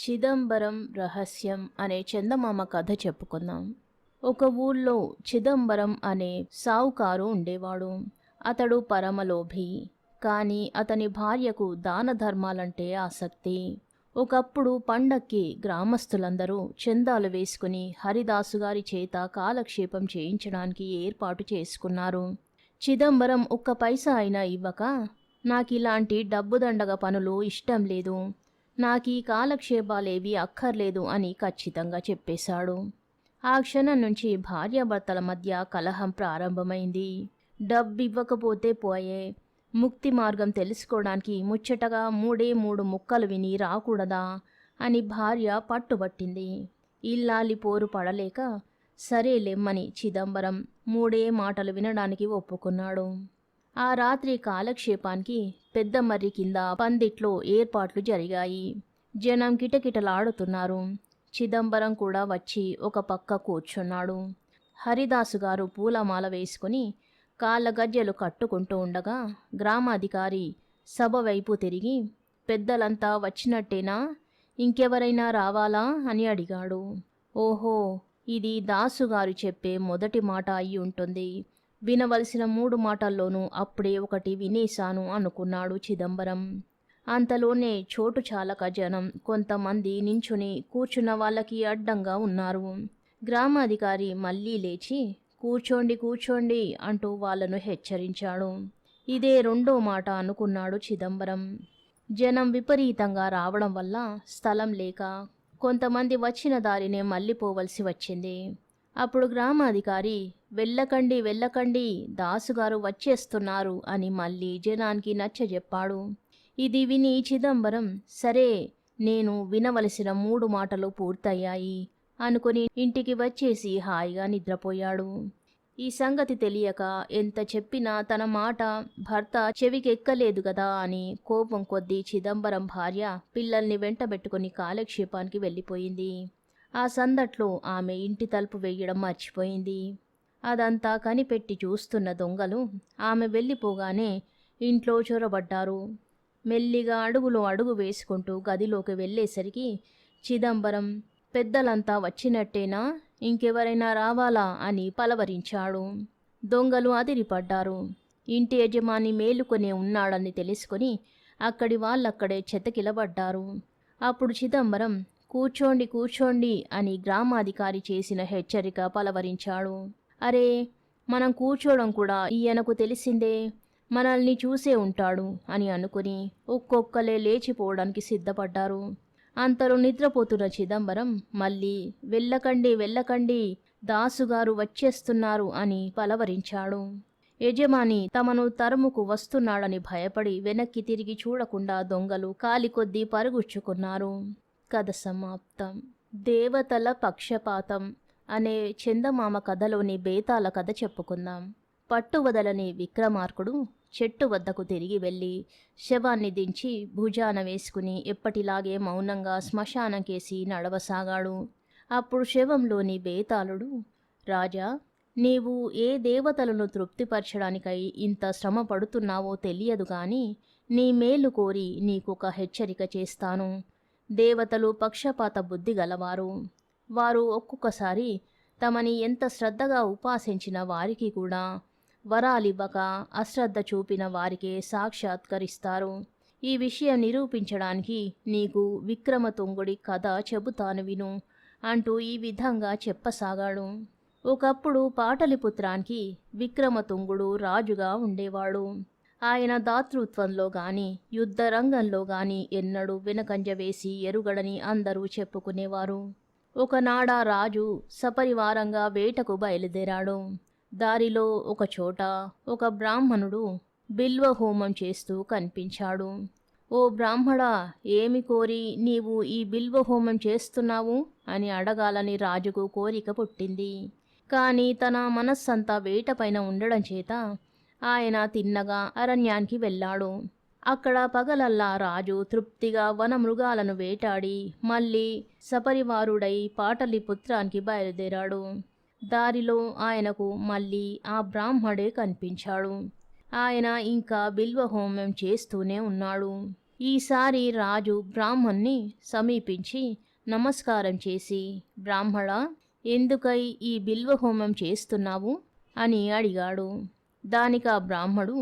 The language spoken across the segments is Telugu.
చిదంబరం రహస్యం అనే చందమామ కథ చెప్పుకుందాం. ఒక ఊళ్ళో చిదంబరం అనే సావుకారు ఉండేవాడు. అతడు పరమలోభి. కానీ అతని భార్యకు దాన ధర్మాలంటే ఆసక్తి. ఒకప్పుడు పండక్కి గ్రామస్తులందరూ చందాలు వేసుకుని హరిదాసుగారి చేత కాలక్షేపం చేయించడానికి ఏర్పాటు చేసుకున్నారు. చిదంబరం ఒక్క పైసా అయినా ఇవ్వక, నాకిలాంటి డబ్బుదండగ పనులు ఇష్టం లేదు, నాకీ కాలక్షేపాలేవి అక్కర్లేదు అని ఖచ్చితంగా చెప్పేశాడు. ఆ క్షణం నుంచి భార్యాభర్తల మధ్య కలహం ప్రారంభమైంది. డబ్బివ్వకపోతే పోయే, ముక్తి మార్గం తెలుసుకోవడానికి ముచ్చటగా మూడే మూడు ముక్కలు విని రాకూడదా అని భార్య పట్టుబట్టింది. ఇల్లాలి పోరు పడలేక సరేలెమ్మని చిదంబరం మూడే మాటలు వినడానికి ఒప్పుకున్నాడు. ఆ రాత్రి కాలక్షేపానికి పెద్ద మర్రి కింద పందిట్లో ఏర్పాట్లు జరిగాయి. జనం కిటకిటలాడుతున్నారు. చిదంబరం కూడా వచ్చి ఒక పక్క కూర్చున్నాడు. హరిదాసుగారు పూలమాల వేసుకుని కాళ్ళ గజ్జెలు కట్టుకుంటూ ఉండగా గ్రామాధికారి సభ వైపు తిరిగి, పెద్దలంతా వచ్చినట్టేనా, ఇంకెవరైనా రావాలా అని అడిగాడు. ఓహో, ఇది దాసుగారు చెప్పే మొదటి మాట అయి ఉంటుంది. వినవలసిన 3 మాటల్లోనూ అప్పుడే ఒకటి వినేశాను అనుకున్నాడు చిదంబరం. అంతలోనే చోటు చాలక జనం కొంతమంది నించుని కూర్చున్న వాళ్ళకి అడ్డంగా ఉన్నారు. గ్రామాధికారి మళ్ళీ లేచి కూర్చోండి కూర్చోండి అంటూ వాళ్లను హెచ్చరించాడు. ఇదే రెండో మాట అనుకున్నాడు చిదంబరం. జనం విపరీతంగా రావడం వల్ల స్థలం లేక కొంతమంది వచ్చిన దారినే మళ్ళీపోవలసి వచ్చింది. అప్పుడు గ్రామాధికారి వెళ్ళకండి వెళ్ళకండి, దాసుగారు వచ్చేస్తున్నారు అని మళ్ళీ జనానికి నచ్చజెప్పాడు. ఇది విని చిదంబరం సరే, నేను వినవలసిన 3 మాటలు పూర్తయ్యాయి అనుకుని ఇంటికి వచ్చేసి హాయిగా నిద్రపోయాడు. ఈ సంగతి తెలియక ఎంత చెప్పినా తన మాట భర్త చెవికెక్కలేదు గదా అని కోపం కొద్దీ చిదంబరం భార్య పిల్లల్ని వెంటబెట్టుకుని కాలక్షేపానికి వెళ్ళిపోయింది. ఆ సందట్లో ఆమె ఇంటి తలుపు వేయడం మర్చిపోయింది. అదంతా కనిపెట్టి చూస్తున్న దొంగలు ఆమె వెళ్ళిపోగానే ఇంట్లో చొరబడ్డారు. మెల్లిగా అడుగులో అడుగు వేసుకుంటూ గదిలోకి వెళ్ళేసరికి చిదంబరం పెద్దలంతా వచ్చినట్టేనా, ఇంకెవరైనా రావాలా అని పలవరించాడు. దొంగలు అదిరిపడ్డారు. ఇంటి యజమాని మేలుకొనే ఉన్నాడని తెలుసుకొని అక్కడి వాళ్ళక్కడే చెతకిలబడ్డారు. అప్పుడు చిదంబరం కూర్చోండి కూర్చోండి అని గ్రామాధికారి చేసిన హెచ్చరిక పలవరించాడు. అరే, మనం కూర్చోవడం కూడా ఈయనకు తెలిసిందే, మనల్ని చూసే ఉంటాడు అని అనుకుని ఒక్కొక్కలే లేచిపోవడానికి సిద్ధపడ్డారు. అంతలో నిద్రపోతున్న చిదంబరం మళ్ళీ వెళ్ళకండి వెళ్ళకండి, దాసుగారు వచ్చేస్తున్నారు అని పలవరించాడు. యజమాని తమను తరుముకు వస్తున్నాడని భయపడి వెనక్కి తిరిగి చూడకుండా దొంగలు కాలికొద్దీ పరుగుచ్చుకున్నారు. కథ సమాప్తం. దేవతల పక్షపాతం అనే చందమామ కథలోని బేతాల కథ చెప్పుకుందాం. పట్టువదలని విక్రమార్కుడు చెట్టు వద్దకు తిరిగి వెళ్ళి శవాన్ని దించి భుజాన వేసుకుని ఎప్పటిలాగే మౌనంగా శ్మశానం కేసి నడవసాగాడు. అప్పుడు శవంలోని బేతాళుడు, రాజా, నీవు ఏ దేవతలను తృప్తిపరచడానికై ఇంత శ్రమ పడుతున్నావో తెలియదు గాని నీ మేలు కోరి నీకొక హెచ్చరిక చేస్తాను. దేవతలు పక్షపాత బుద్ధి గలవారు. వారు ఒక్కొక్కసారి తమని ఎంత శ్రద్ధగా ఉపాసించిన వారికి కూడా వరాలివ్వక అశ్రద్ధ చూపిన వారికే సాక్షాత్కరిస్తారు. ఈ విషయం నిరూపించడానికి నీకు విక్రమతుంగుడి కథ చెబుతాను విను అంటూ ఈ విధంగా చెప్పసాగాడు. ఒకప్పుడు పాటలిపుత్రానికి విక్రమతుంగుడు రాజుగా ఉండేవాడు. ఆయన దాతృత్వంలో గాని యుద్ధరంగంలో గాని ఎన్నడూ వెనకంజ వేసి ఎరుగడని అందరూ చెప్పుకునేవారు. ఒకనాడా రాజు సపరివారంగా వేటకు బయలుదేరాడు. దారిలో ఒకచోట ఒక బ్రాహ్మణుడు బిల్వహోమం చేస్తూ కనిపించాడు. ఓ బ్రాహ్మడా, ఏమి కోరి నీవు ఈ బిల్వహోమం చేస్తున్నావు అని అడగాలని రాజుకు కోరిక పుట్టింది. కానీ తన మనస్సంతా వేటపైన ఉండడం చేత ఆయన తిన్నగా అరణ్యానికి వెళ్ళాడు. అక్కడ పగలల్లా రాజు తృప్తిగా వనమృగాలను వేటాడి మళ్ళీ సపరివారుడై పాటలిపుత్రానికి బయలుదేరాడు. దారిలో ఆయనకు మళ్ళీ ఆ బ్రాహ్మడే కనిపించాడు. ఆయన ఇంకా బిల్వహోమం చేస్తూనే ఉన్నాడు. ఈసారి రాజు బ్రాహ్మణ్ణి సమీపించి నమస్కారం చేసి, బ్రాహ్మడా, ఎందుకై ఈ బిల్వహోమం చేస్తున్నావు అని అడిగాడు. దానికా బ్రాహ్మడు,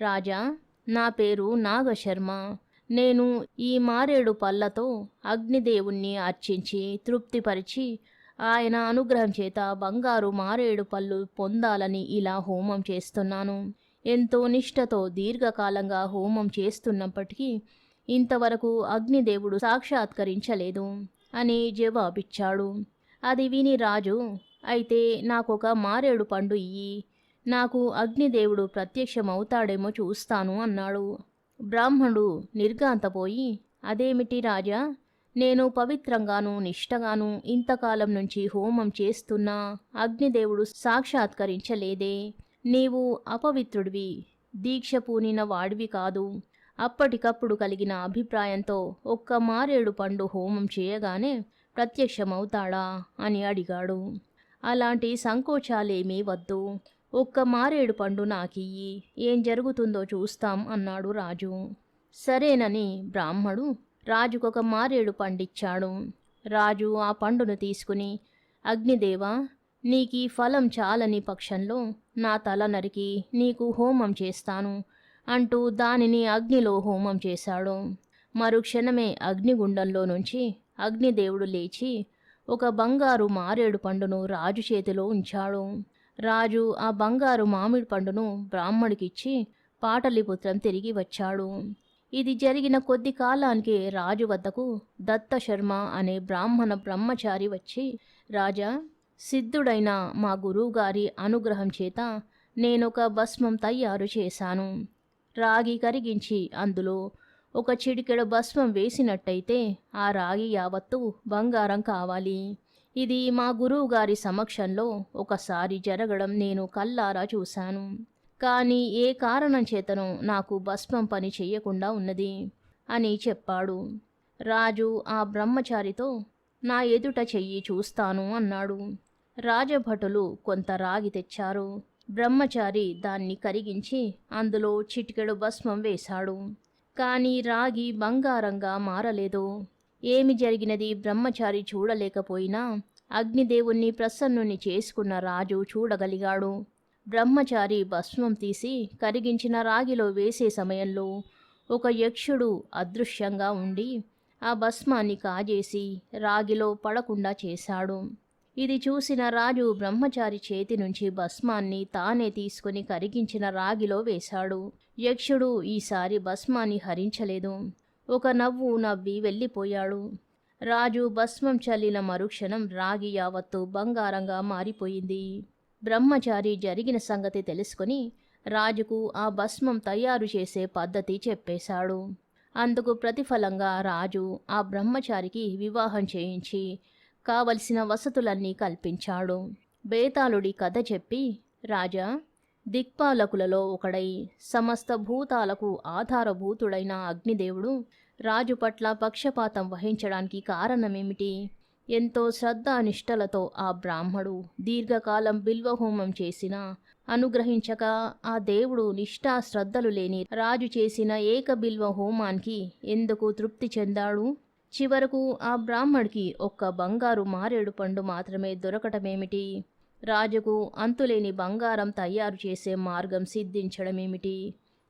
రాజా, నా పేరు నాగశర్మ. నేను ఈ మారేడు పళ్ళతో అగ్నిదేవుణ్ణి అర్చించి తృప్తిపరిచి ఆయన అనుగ్రహం చేత బంగారు మారేడు పళ్ళు పొందాలని ఇలా హోమం చేస్తున్నాను. ఎంతో నిష్ఠతో దీర్ఘకాలంగా హోమం చేస్తున్నప్పటికీ ఇంతవరకు అగ్నిదేవుడు సాక్షాత్కరించలేదు అని జవాబిచ్చాడు. అది విని రాజు, అయితే నాకొక మారేడు పండు ఇయ్యి, నాకు అగ్నిదేవుడు ప్రత్యక్షమవుతాడేమో చూస్తాను అన్నాడు. బ్రాహ్మణుడు నిర్ఘాంతపోయి, అదేమిటి రాజా, నేను పవిత్రంగాను నిష్టగాను ఇంతకాలం నుంచి హోమం చేస్తున్నా అగ్నిదేవుడు సాక్షాత్కరించలేదే. నీవు అపవిత్రుడివి, దీక్ష పూనిన వాడివి కాదు. అప్పటికప్పుడు కలిగిన అభిప్రాయంతో ఒక్క మారేడు పండు హోమం చేయగానే ప్రత్యక్షమవుతాడా అని అడిగాడు. అలాంటి సంకోచాలేమీ వద్దు, ఒక్క మారేడు పండు నాకియ్యి, ఏం జరుగుతుందో చూస్తాం అన్నాడు రాజు. సరేనని బ్రాహ్మడు రాజుకొక మారేడు పండిచ్చాడు. రాజు ఆ పండును తీసుకుని, అగ్నిదేవా, నీకీ ఫలం చాలని పక్షంలో నా తల నరికి నీకు హోమం చేస్తాను అంటూ దానిని అగ్నిలో హోమం చేశాడు. మరుక్షణమే అగ్నిగుండంలో నుంచి అగ్నిదేవుడు లేచి ఒక బంగారు మారేడు పండును రాజు చేతిలో ఉంచాడు. రాజు ఆ బంగారు మామిడి పండును బ్రాహ్మడికిచ్చి పాటలీపుత్రం తిరిగి వచ్చాడు. ఇది జరిగిన కొద్ది కాలానికి రాజు వద్దకు దత్తశర్మ అనే బ్రాహ్మణ బ్రహ్మచారి వచ్చి, రాజా, సిద్ధుడైన మా గురువుగారి అనుగ్రహం చేత నేనొక భస్మం తయారు చేశాను. రాగి కరిగించి అందులో ఒక చిటికెడు భస్మం వేసినట్టయితే ఆ రాగి యావత్తు బంగారం కావాలి. ఇది మా గురువుగారి సమక్షంలో ఒకసారి జరగడం నేను కల్లారా చూశాను. కానీ ఏ కారణం చేతనో నాకు భస్మం పని చెయ్యకుండా ఉన్నది అని చెప్పాడు. రాజు ఆ బ్రహ్మచారితో, నా ఎదుట చెయ్యి చూస్తాను అన్నాడు. రాజభటులు కొంత రాగి తెచ్చారు. బ్రహ్మచారి దాన్ని కరిగించి అందులో చిటికెడు భస్మం వేశాడు. కానీ రాగి బంగారంగా మారలేదు. ఏమి జరిగినది బ్రహ్మచారి చూడలేకపోయినా అగ్నిదేవుణ్ణి ప్రసన్నుని చేసుకున్న రాజు చూడగలిగాడు. బ్రహ్మచారి భస్మం తీసి కరిగించిన రాగిలో వేసే సమయంలో ఒక యక్షుడు అదృశ్యంగా ఉండి ఆ భస్మాన్ని కాజేసి రాగిలో పడకుండా చేశాడు. ఇది చూసిన రాజు బ్రహ్మచారి చేతి నుంచి భస్మాన్ని తానే తీసుకుని కరిగించిన రాగిలో వేశాడు. యక్షుడు ఈసారి భస్మాన్ని హరించలేదు. ఒక నవ్వు నవ్వి వెళ్ళిపోయాడు. రాజు భస్మం చల్లిన మరుక్షణం రాగి యావత్తు బంగారంగా మారిపోయింది. బ్రహ్మచారి జరిగిన సంగతి తెలుసుకొని రాజుకు ఆ భస్మం తయారు చేసే పద్ధతి చెప్పేశాడు. అందుకు ప్రతిఫలంగా రాజు ఆ బ్రహ్మచారికి వివాహం చేయించి కావలసిన వసతులన్నీ కల్పించాడు. బేతాళుడి కథ చెప్పి, రాజా, దిక్పాలకులలో ఒకడై సమస్త భూతాలకు ఆధారభూతుడైన అగ్నిదేవుడు రాజు పట్ల పక్షపాతం వహించడానికి కారణమేమిటి? ఎంతో శ్రద్ధానిష్టలతో ఆ బ్రాహ్మడు దీర్ఘకాలం బిల్వహోమం చేసినా అనుగ్రహించక ఆ దేవుడు నిష్ఠాశ్రద్ధలు లేని రాజు చేసిన ఏక బిల్వ హోమానికి ఎందుకు తృప్తి చెందాడు? చివరకు ఆ బ్రాహ్మడికి ఒక్క బంగారు మారేడు పండు మాత్రమే దొరకటమేమిటి? రాజుకు అంతులేని బంగారం తయారు చేసే మార్గం సిద్ధించడమేమిటి?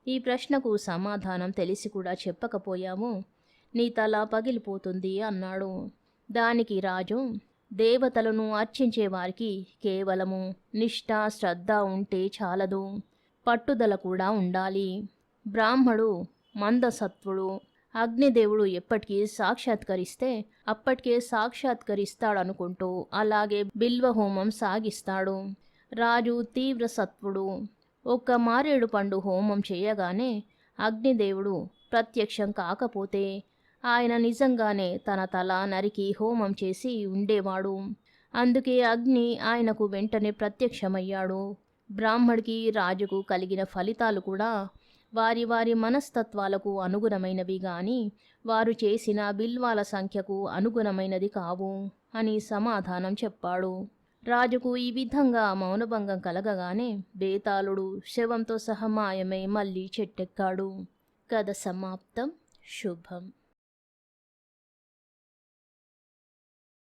ఈ ప్రశ్నకు సమాధానం తెలిసి కూడా చెప్పకపోయాము, నీ తల పగిలిపోతుంది అన్నాడు. దానికి రాజు, దేవతలను అర్చించే వారికి కేవలము నిష్ఠ శ్రద్ధ ఉంటే చాలదు, పట్టుదల కూడా ఉండాలి. బ్రాహ్మడు మందసత్వుడు. అగ్నిదేవుడు ఎప్పటికీ సాక్షాత్కరిస్తే అప్పటికే సాక్షాత్కరిస్తాడనుకుంటూ అలాగే బిల్వహోమం సాగిస్తాడు. రాజు తీవ్ర సత్వుడు. ఒక్క మారేడు పండు హోమం చేయగానే అగ్నిదేవుడు ప్రత్యక్షం కాకపోతే ఆయన నిజంగానే తన తల నరికి హోమం చేసి ఉండేవాడు. అందుకే అగ్ని ఆయనకు వెంటనే ప్రత్యక్షమయ్యాడు. బ్రాహ్మడికి రాజుకు కలిగిన ఫలితాలు కూడా వారి వారి మనస్తత్వాలకు అనుగుణమైనవి గాని వారు చేసిన బిల్వాల సంఖ్యకు అనుగుణమైనది కావు అని సమాధానం చెప్పాడు. రాజుకు ఈ విధంగా మౌనభంగం కలగగానే బేతాళుడు శవంతో సహా మాయమై మళ్ళీ చెట్టెక్కాడు. కథ సమాప్తం. శుభం.